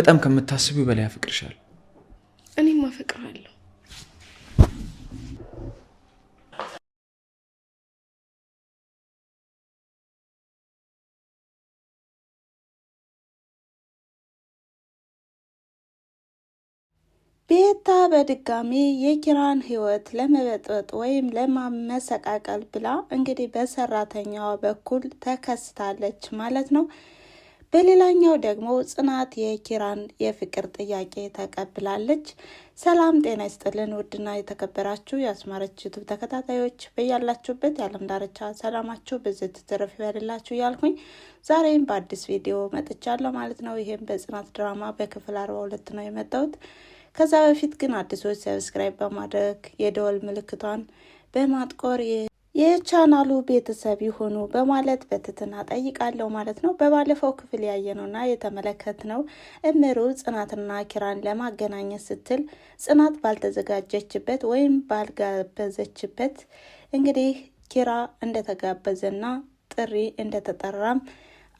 በጣም ከምታስቢው በላይ አፍቅርሻለሁ። እኔም አፈቅራለሁ። ቤታ በድጋሚ የኪራን ህይወት ለመበጥበጥ ወይም ለማመሰቃቀል ብላ እንግዲህ በሰራተኛዋ በኩል ተከስታለች ማለት ነው። በሌላኛው ደግሞ ጽናት የኪራን የፍቅር ጥያቄ ተቀብላለች። ሰላም ጤና ይስጥልን ውድና የተከበራችሁ የአስማረች ዩቱብ ተከታታዮች በያላችሁበት የዓለም ዳርቻ ሰላማችሁ ብዝት ትርፍ ይበልላችሁ እያልኩኝ ዛሬም በአዲስ ቪዲዮ መጥቻለሁ ማለት ነው። ይሄም በጽናት ድራማ በክፍል 42 ነው የመጣሁት። ከዛ በፊት ግን አዲሶች ሰብስክራይብ በማድረግ የደወል ምልክቷን በማጥቆር የቻናሉ ቤተሰብ ይሁኑ በማለት በትህትና ጠይቃለሁ ማለት ነው። በባለፈው ክፍል ያየነውና የተመለከትነው እምሩ ጽናትና ኪራን ለማገናኘት ስትል ጽናት ባልተዘጋጀችበት ወይም ባልጋበዘችበት እንግዲህ ኪራ እንደተጋበዘና ጥሪ እንደተጠራም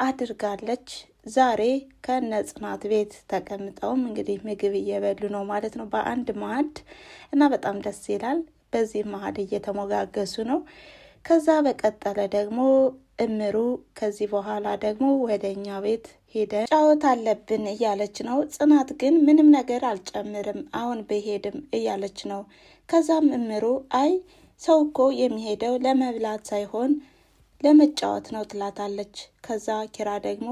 አድርጋለች። ዛሬ ከነ ጽናት ቤት ተቀምጠውም እንግዲህ ምግብ እየበሉ ነው ማለት ነው በአንድ ማዕድ እና በጣም ደስ ይላል። በዚህ ማዕድ እየተሞጋገሱ ነው። ከዛ በቀጠለ ደግሞ እምሩ ከዚህ በኋላ ደግሞ ወደኛ ቤት ሄደ ጫወት አለብን እያለች ነው። ጽናት ግን ምንም ነገር አልጨምርም አሁን በሄድም እያለች ነው። ከዛም እምሩ አይ ሰው እኮ የሚሄደው ለመብላት ሳይሆን ለመጫወት ነው ትላታለች። ከዛ ኪራ ደግሞ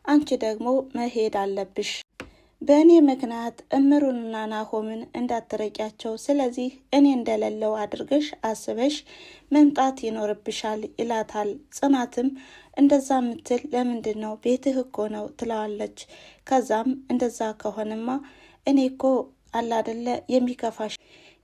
አንቺ ደግሞ መሄድ አለብሽ፣ በእኔ ምክንያት እምሩንና ናሆምን እንዳትረቂያቸው፣ ስለዚህ እኔ እንደሌለው አድርገሽ አስበሽ መምጣት ይኖርብሻል ይላታል። ጽናትም እንደዛ ምትል ለምንድን ነው ቤትህ እኮ ነው ትለዋለች። ከዛም እንደዛ ከሆነማ እኔ እኮ አላደለ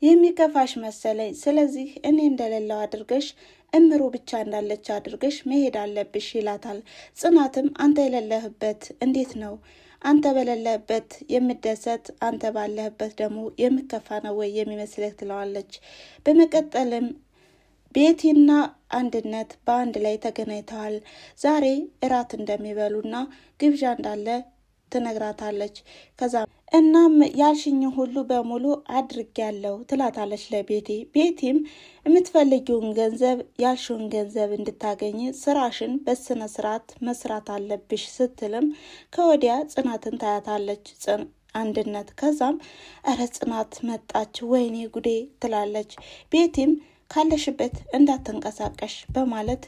የሚከፋሽ መሰለኝ፣ ስለዚህ እኔ እንደሌለው አድርገሽ እምሩ ብቻ እንዳለች አድርገሽ መሄድ አለብሽ ይላታል። ጽናትም አንተ የሌለህበት እንዴት ነው አንተ በሌለህበት የምደሰት አንተ ባለህበት ደግሞ የምከፋ ነው ወይ የሚመስልህ ትለዋለች። በመቀጠልም ቤቲና አንድነት በአንድ ላይ ተገናኝተዋል። ዛሬ እራት እንደሚበሉና ግብዣ እንዳለ ትነግራታለች። ከዛ እናም ያልሽኝ ሁሉ በሙሉ አድርጌያለሁ ትላታለች ለቤቲ። ቤቲም የምትፈልጊውን ገንዘብ ያልሽውን ገንዘብ እንድታገኝ ስራሽን በስነ ስርዓት መስራት አለብሽ ስትልም ከወዲያ ጽናትን ታያታለች አንድነት። ከዛም እረ ጽናት መጣች ወይኔ ጉዴ ትላለች። ቤቲም ካለሽበት እንዳትንቀሳቀሽ በማለት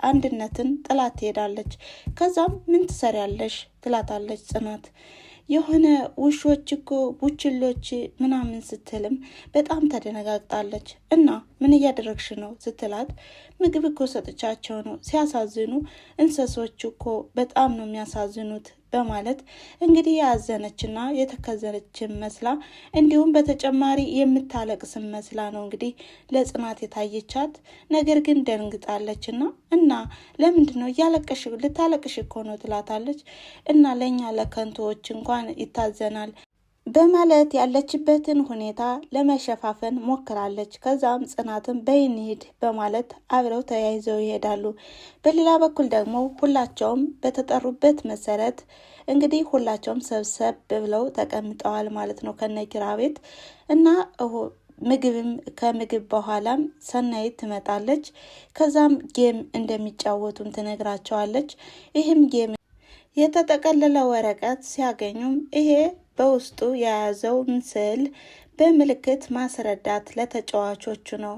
አንድነትን ጥላት ትሄዳለች። ከዛም ምን ትሰሪያለሽ ትላታለች ጽናት። የሆነ ውሾች እኮ ቡችሎች ምናምን ስትልም በጣም ተደነጋግጣለች። እና ምን እያደረግሽ ነው ስትላት ምግብ እኮ ሰጥቻቸው ነው፣ ሲያሳዝኑ እንስሶች እኮ በጣም ነው የሚያሳዝኑት በማለት እንግዲህ ያዘነችና የተከዘነችን መስላ እንዲሁም በተጨማሪ የምታለቅስም መስላ ነው እንግዲህ ለጽናት የታየቻት። ነገር ግን ደንግጣለችና እና ለምንድን ነው እያለቀሽ ልታለቅሽ እኮ ነው ትላታለች። እና ለእኛ ለከንቶዎች እንኳን ይታዘናል በማለት ያለችበትን ሁኔታ ለመሸፋፈን ሞክራለች። ከዛም ጽናትን በይንሂድ በማለት አብረው ተያይዘው ይሄዳሉ። በሌላ በኩል ደግሞ ሁላቸውም በተጠሩበት መሰረት እንግዲህ ሁላቸውም ሰብሰብ ብለው ተቀምጠዋል ማለት ነው ከነኪራ ቤት እና ምግብም ከምግብ በኋላም ሰናይት ትመጣለች። ከዛም ጌም እንደሚጫወቱም ትነግራቸዋለች። ይህም ጌም የተጠቀለለ ወረቀት ሲያገኙም ይሄ በውስጡ የያዘው ምስል በምልክት ማስረዳት ለተጫዋቾቹ ነው።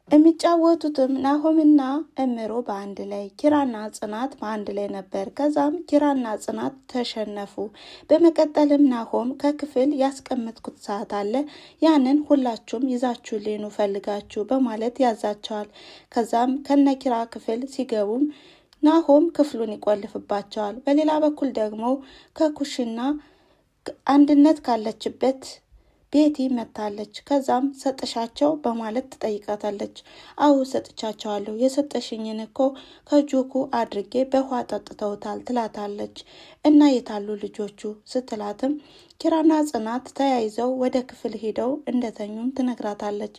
የሚጫወቱትም ናሆምና እምሩ በአንድ ላይ፣ ኪራና ጽናት በአንድ ላይ ነበር። ከዛም ኪራና ጽናት ተሸነፉ። በመቀጠልም ናሆም ከክፍል ያስቀመጥኩት ሰዓት አለ፣ ያንን ሁላችሁም ይዛችሁልኝ ፈልጋችሁ በማለት ያዛቸዋል። ከዛም ከነኪራ ክፍል ሲገቡም ናሆም ክፍሉን ይቆልፍባቸዋል። በሌላ በኩል ደግሞ ከኩሽና አንድነት ካለችበት ቤቲ መታለች። ከዛም ሰጥሻቸው በማለት ትጠይቃታለች። አዎ ሰጥቻቸዋለሁ፣ የሰጠሽኝን እኮ ከጆኩ አድርጌ በውሃ ጠጥተውታል ትላታለች። እና የታሉ ልጆቹ ስትላትም ኪራና ጽናት ተያይዘው ወደ ክፍል ሄደው እንደተኙም ትነግራታለች።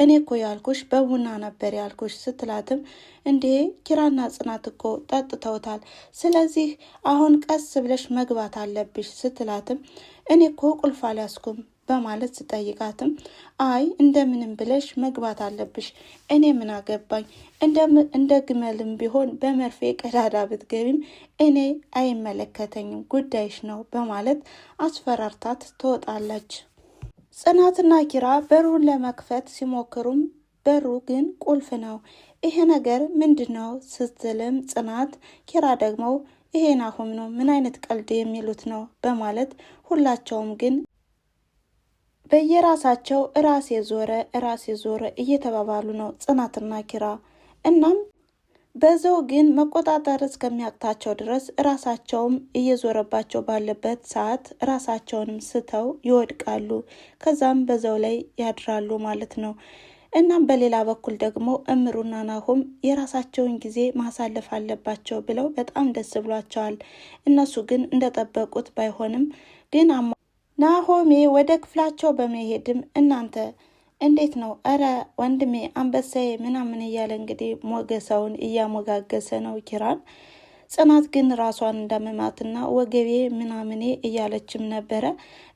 እኔ እኮ ያልኩሽ በቡና ነበር ያልኩሽ ስትላትም እንዴ ኪራና ጽናት እኮ ጠጥተውታል፣ ስለዚህ አሁን ቀስ ብለሽ መግባት አለብሽ ስትላትም እኔ እኮ ቁልፍ አልያዝኩም በማለት ስጠይቃትም አይ እንደምንም ብለሽ መግባት አለብሽ፣ እኔ ምን አገባኝ፣ እንደ ግመልም ቢሆን በመርፌ ቀዳዳ ብትገቢም እኔ አይመለከተኝም፣ ጉዳይሽ ነው በማለት አስፈራርታት ትወጣለች። ጽናትና ኪራ በሩን ለመክፈት ሲሞክሩም በሩ ግን ቁልፍ ነው። ይሄ ነገር ምንድን ነው ስትልም ጽናት ኪራ ደግሞ ይሄ ናሆም ነው፣ ምን አይነት ቀልድ የሚሉት ነው በማለት ሁላቸውም ግን በየራሳቸው ራሴ ዞረ እየተባባሉ ነው ጽናትና ኪራ። እናም በዛው ግን መቆጣጠር እስከሚያቅታቸው ድረስ ራሳቸውም እየዞረባቸው ባለበት ሰዓት ራሳቸውንም ስተው ይወድቃሉ። ከዛም በዛው ላይ ያድራሉ ማለት ነው። እናም በሌላ በኩል ደግሞ እምሩና ናሆም የራሳቸውን ጊዜ ማሳለፍ አለባቸው ብለው በጣም ደስ ብሏቸዋል። እነሱ ግን እንደጠበቁት ባይሆንም ግን ናሆሜ ወደ ክፍላቸው በመሄድም እናንተ እንዴት ነው? እረ ወንድሜ አንበሳዬ ምናምን እያለ እንግዲህ ሞገሰውን እያሞጋገሰ ነው ኪራን። ጽናት ግን ራሷን እንዳመማትና ወገቤ ምናምኔ እያለችም ነበረ።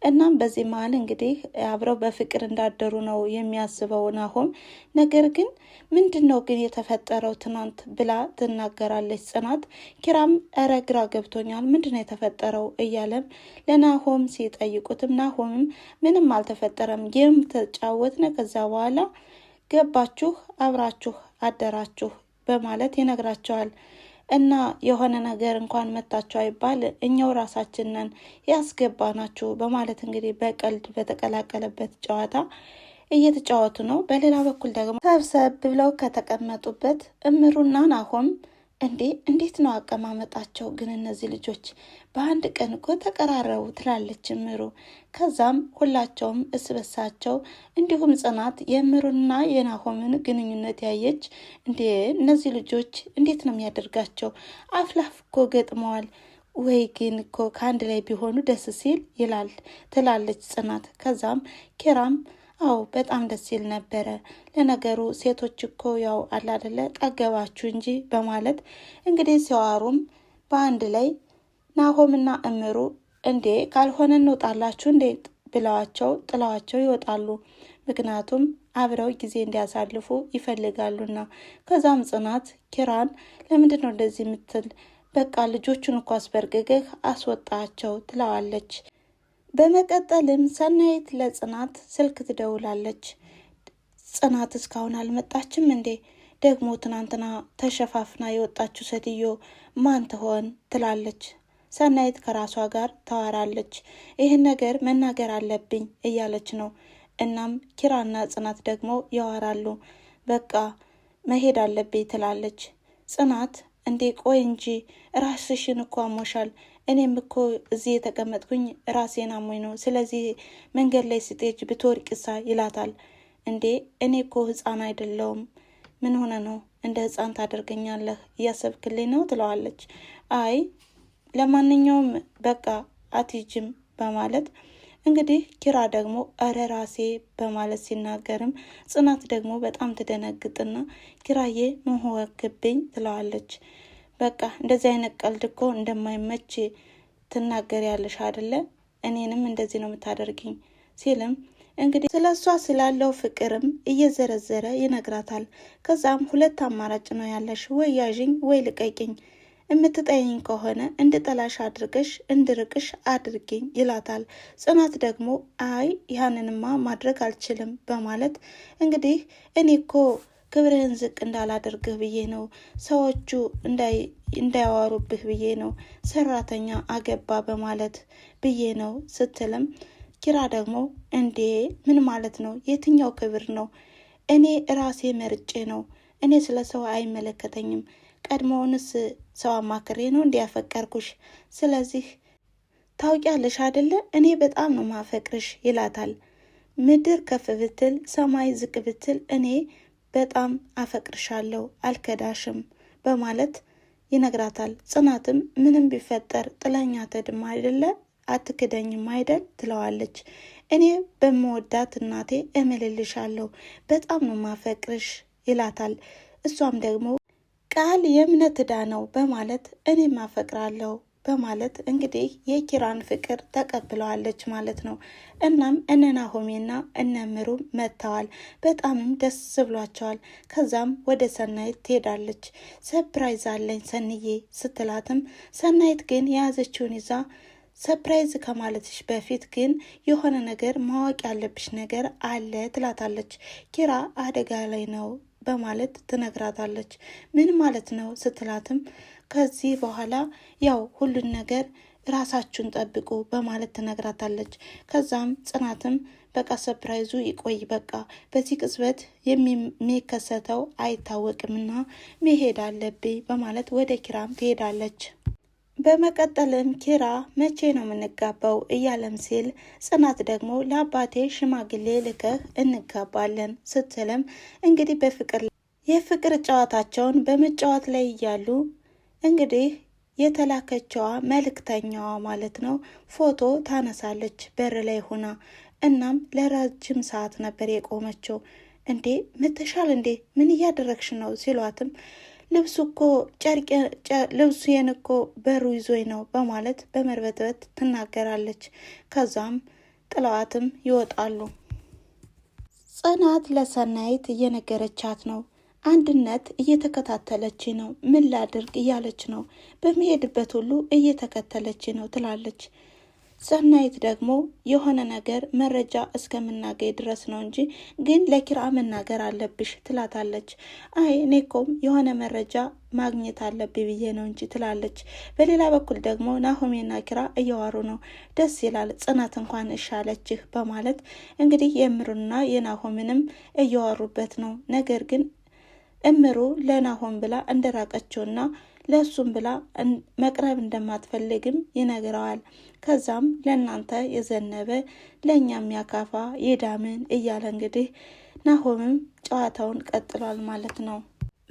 እናም በዚህ መሀል እንግዲህ አብረው በፍቅር እንዳደሩ ነው የሚያስበው ናሆም። ነገር ግን ምንድን ነው ግን የተፈጠረው ትናንት ብላ ትናገራለች ጽናት። ኪራም እረ ግራ ገብቶኛል፣ ምንድን ነው የተፈጠረው እያለም ለናሆም ሲጠይቁትም ናሆምም ምንም አልተፈጠረም፣ ጌም ተጫወትነ፣ ከዛ በኋላ ገባችሁ አብራችሁ አደራችሁ በማለት ይነግራቸዋል። እና የሆነ ነገር እንኳን መታችሁ አይባል እኛው ራሳችንን ያስገባናችሁ በማለት እንግዲህ በቀልድ በተቀላቀለበት ጨዋታ እየተጫወቱ ነው። በሌላ በኩል ደግሞ ሰብሰብ ብለው ከተቀመጡበት እምሩና ናሆም እንዴት ነው አቀማመጣቸው ግን እነዚህ ልጆች በአንድ ቀን እኮ ተቀራረቡ ትላለች እምሩ። ከዛም ሁላቸውም እስበሳቸው እንዲሁም ጽናት የእምሩና የናሆምን ግንኙነት ያየች እነዚህ ልጆች እንዴት ነው የሚያደርጋቸው? አፍላፍ እኮ ገጥመዋል ወይ ግን እኮ ከአንድ ላይ ቢሆኑ ደስ ሲል ይላል ትላለች ጽናት። ከዛም ኪራም አዎ በጣም ደስ ይል ነበረ፣ ለነገሩ ሴቶች እኮ ያው አላደለ ጠገባችሁ እንጂ በማለት እንግዲህ ሲዋሩም በአንድ ላይ ናሆምና እምሩ ካልሆነ እንውጣላችሁ ብለዋቸው ጥለዋቸው ይወጣሉ። ምክንያቱም አብረው ጊዜ እንዲያሳልፉ ይፈልጋሉና። ከዛም ጽናት ኪራን ለምንድን ነው እንደዚህ የምትል? በቃ ልጆቹን እኮ አስበርግገህ አስወጣቸው ትለዋለች። በመቀጠልም ሰናይት ለጽናት ስልክ ትደውላለች። ጽናት እስካሁን አልመጣችም ደግሞ ትናንትና ተሸፋፍና የወጣችው ሴትዮ ማን ትሆን ትላለች። ሰናይት ከራሷ ጋር ታወራለች። ይህን ነገር መናገር አለብኝ እያለች ነው። እናም ኪራና ጽናት ደግሞ ያወራሉ። በቃ መሄድ አለብኝ ትላለች ጽናት። ቆይ እንጂ ራስሽን እኮ አሞሻል፣ እኔም እኮ እዚህ የተቀመጥኩኝ ራሴን አሞኝ ነው፣ ስለዚህ መንገድ ላይ ስጤጅ ብትወርቅሳ ይላታል። እኔ እኮ ህፃን አይደለውም፣ ምን ሆነ ነው እንደ ህፃን ታደርገኛለህ? እያሰብክልኝ ነው ትለዋለች። አይ ለማንኛውም በቃ አትጅም በማለት እንግዲህ ኪራ ደግሞ እረ ራሴ በማለት ሲናገርም ጽናት ደግሞ በጣም ትደነግጥና ኪራዬ ምን ሆንክብኝ ትለዋለች። በቃ እንደዚህ አይነት ቀልድ እኮ እንደማይመች ትናገር ያለሽ አይደለ? እኔንም እንደዚህ ነው የምታደርግኝ ሲልም እንግዲህ ስለሷ ስላለው ፍቅርም እየዘረዘረ ይነግራታል። ከዛም ሁለት አማራጭ ነው ያለሽ፣ ወይ ያዥኝ ወይ ልቀቂኝ፣ የምትጠይኝ ከሆነ እንድጠላሽ አድርገሽ እንድርቅሽ አድርጊኝ ይላታል። ጽናት ደግሞ አይ ያንንማ ማድረግ አልችልም በማለት እንግዲህ እኔ እኮ ክብርህን ዝቅ እንዳላደርግህ ብዬ ነው፣ ሰዎቹ እንዳያዋሩብህ ብዬ ነው፣ ሰራተኛ አገባ በማለት ብዬ ነው ስትልም ኪራ ደግሞ ምን ማለት ነው? የትኛው ክብር ነው? እኔ ራሴ መርጬ ነው፣ እኔ ስለ ሰው አይመለከተኝም፣ ቀድሞውንስ ሰው አማክሬ ነው እንዲያፈቀርኩሽ፣ ስለዚህ ታውቂያለሽ አይደለ እኔ በጣም ነው ማፈቅርሽ ይላታል። ምድር ከፍ ብትል ሰማይ ዝቅ ብትል እኔ በጣም አፈቅርሻለሁ አልከዳሽም በማለት ይነግራታል። ጽናትም ምንም ቢፈጠር ጥላኛ ተድም አይደለ አትክደኝም አይደል ትለዋለች። እኔ በመወዳት እናቴ እምልልሻለሁ በጣም ነው ማፈቅርሽ ይላታል። እሷም ደግሞ ቃል የእምነት ዕዳ ነው በማለት እኔም አፈቅራለሁ በማለት እንግዲህ የኪራን ፍቅር ተቀብለዋለች ማለት ነው። እናም እነ ናሆሜና እነ ምሩ መጥተዋል። በጣምም ደስ ብሏቸዋል። ከዛም ወደ ሰናይት ትሄዳለች። ሰፕራይዝ አለኝ ሰንዬ ስትላትም ሰናይት ግን የያዘችውን ይዛ ሰፕራይዝ ከማለትሽ በፊት ግን የሆነ ነገር ማወቅ ያለብሽ ነገር አለ ትላታለች። ኪራ አደጋ ላይ ነው በማለት ትነግራታለች። ምን ማለት ነው ስትላትም ከዚህ በኋላ ያው ሁሉን ነገር ራሳችሁን ጠብቁ በማለት ትነግራታለች። ከዛም ጽናትም በቃ ሰፕራይዙ ይቆይ፣ በቃ በዚህ ቅጽበት የሚከሰተው አይታወቅምና መሄድ አለብኝ በማለት ወደ ኪራም ትሄዳለች። በመቀጠልም ኪራ መቼ ነው የምንጋባው እያለም ሲል ጽናት ደግሞ ለአባቴ ሽማግሌ ልከህ እንጋባለን ስትልም እንግዲህ የፍቅር ጨዋታቸውን በመጫወት ላይ እያሉ እንግዲህ የተላከችዋ መልእክተኛዋ ማለት ነው ፎቶ ታነሳለች በር ላይ ሆና። እናም ለረጅም ሰዓት ነበር የቆመችው። እንዴ መተሻል እንዴ ምን እያደረግሽ ነው ሲሏትም ልብሱ እኮ ልብሱን እኮ በሩ ይዞኝ ነው በማለት በመርበትበት ትናገራለች። ከዛም ጥለዋትም ይወጣሉ። ጽናት ለሰናይት እየነገረቻት ነው። አንድነት እየተከታተለች ነው፣ ምን ላድርግ እያለች ነው። በሚሄድበት ሁሉ እየተከተለች ነው ትላለች። ሰናይት ደግሞ የሆነ ነገር መረጃ እስከምናገኝ ድረስ ነው እንጂ ግን ለኪራ መናገር አለብሽ ትላታለች። አይ እኔ እኮም የሆነ መረጃ ማግኘት አለብኝ ብዬ ነው እንጂ ትላለች። በሌላ በኩል ደግሞ ናሆሜና ኪራ እያዋሩ ነው። ደስ ይላል፣ ጽናት እንኳን እሻለችህ በማለት እንግዲህ የእምሩና የናሆምንም እያዋሩበት ነው። ነገር ግን እምሩ ለናሆም ብላ እንደራቀችውና ለእሱም ብላ መቅረብ እንደማትፈልግም ይነግረዋል። ከዛም ለእናንተ የዘነበ ለእኛም ያካፋ የዳምን እያለ እንግዲህ ናሆምም ጨዋታውን ቀጥሏል ማለት ነው።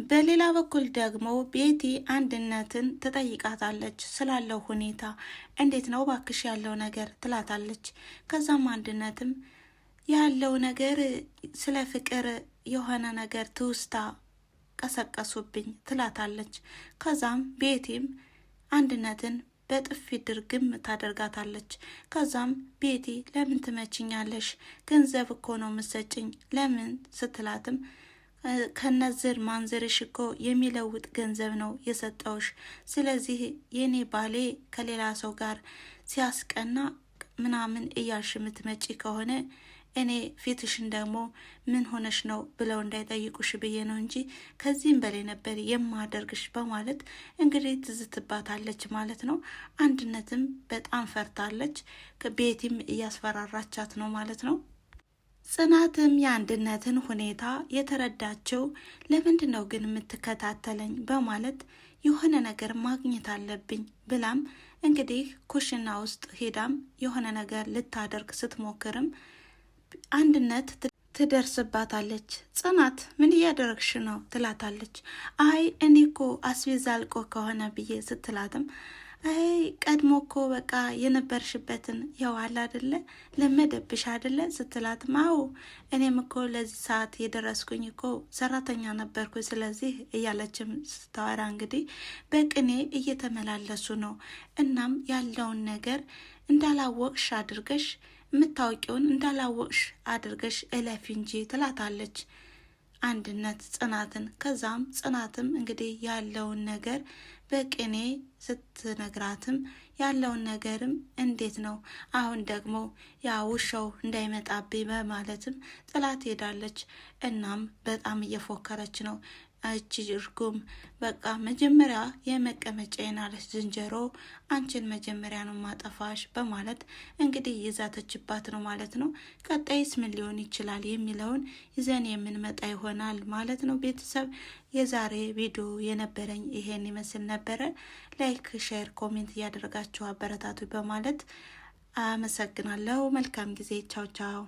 በሌላ በኩል ደግሞ ቤቲ አንድነትን ትጠይቃታለች ስላለው ሁኔታ። እንዴት ነው ባክሽ ያለው ነገር ትላታለች። ከዛም አንድነትም ያለው ነገር ስለ ፍቅር የሆነ ነገር ትውስታ ቀሰቀሱብኝ ትላታለች። ከዛም ቤቲም አንድነትን በጥፊ ድርግም ታደርጋታለች። ከዛም ቤቲ ለምን ትመችኛለሽ? ገንዘብ እኮ ነው ምሰጭኝ ለምን ስትላትም ከነዝር ማንዝርሽ እኮ የሚለውጥ ገንዘብ ነው የሰጠውሽ። ስለዚህ የኔ ባሌ ከሌላ ሰው ጋር ሲያስቀና ምናምን እያልሽ ምትመጪ ከሆነ እኔ ፊትሽን ደግሞ ምን ሆነሽ ነው ብለው እንዳይጠይቁሽ ብዬ ነው እንጂ ከዚህም በላይ ነበር የማደርግሽ በማለት እንግዲህ ትዝትባታለች ማለት ነው። አንድነትም በጣም ፈርታለች። ቤቲም እያስፈራራቻት ነው ማለት ነው። ጽናትም የአንድነትን ሁኔታ የተረዳችው ለምንድን ነው ግን የምትከታተለኝ በማለት የሆነ ነገር ማግኘት አለብኝ ብላም እንግዲህ ኩሽና ውስጥ ሄዳም የሆነ ነገር ልታደርግ ስትሞክርም አንድነት ትደርስባታለች። ጽናት ምን እያደረግሽ ነው ትላታለች። አይ እኔ እኮ አስቤዛ አልቆ ከሆነ ብዬ ስትላትም አይ ቀድሞ እኮ በቃ የነበርሽበትን ያው አለ አይደለ ለመደብሽ አይደለ ስትላትም አዎ እኔም እኮ ለዚህ ሰዓት የደረስኩኝ እኮ ሰራተኛ ነበርኩ ስለዚህ እያለችም ስታወራ እንግዲህ በቅኔ እየተመላለሱ ነው። እናም ያለውን ነገር እንዳላወቅሽ አድርገሽ የምታወቂውን እንዳላወቅሽ አድርገሽ እለፊ እንጂ ትላታለች አንድነት ጽናትን። ከዛም ጽናትም እንግዲህ ያለውን ነገር በቅኔ ስትነግራትም ያለውን ነገርም እንዴት ነው አሁን ደግሞ ያ ውሻው እንዳይመጣብኝ በማለትም ጥላት ሄዳለች። እናም በጣም እየፎከረች ነው። እቺ እርጉም በቃ መጀመሪያ የመቀመጫዬን አለች ዝንጀሮ አንቺን መጀመሪያ ነው ማጠፋሽ በማለት እንግዲህ ይዛተችባት ነው ማለት ነው። ቀጣይስ ምን ሊሆን ይችላል የሚለውን ይዘን የምንመጣ ይሆናል ማለት ነው። ቤተሰብ የዛሬ ቪዲዮ የነበረኝ ይሄን ይመስል ነበረ። ላይክ፣ ሼር፣ ኮሜንት እያደረጋችሁ አበረታቱ በማለት አመሰግናለሁ። መልካም ጊዜ። ቻው ቻው።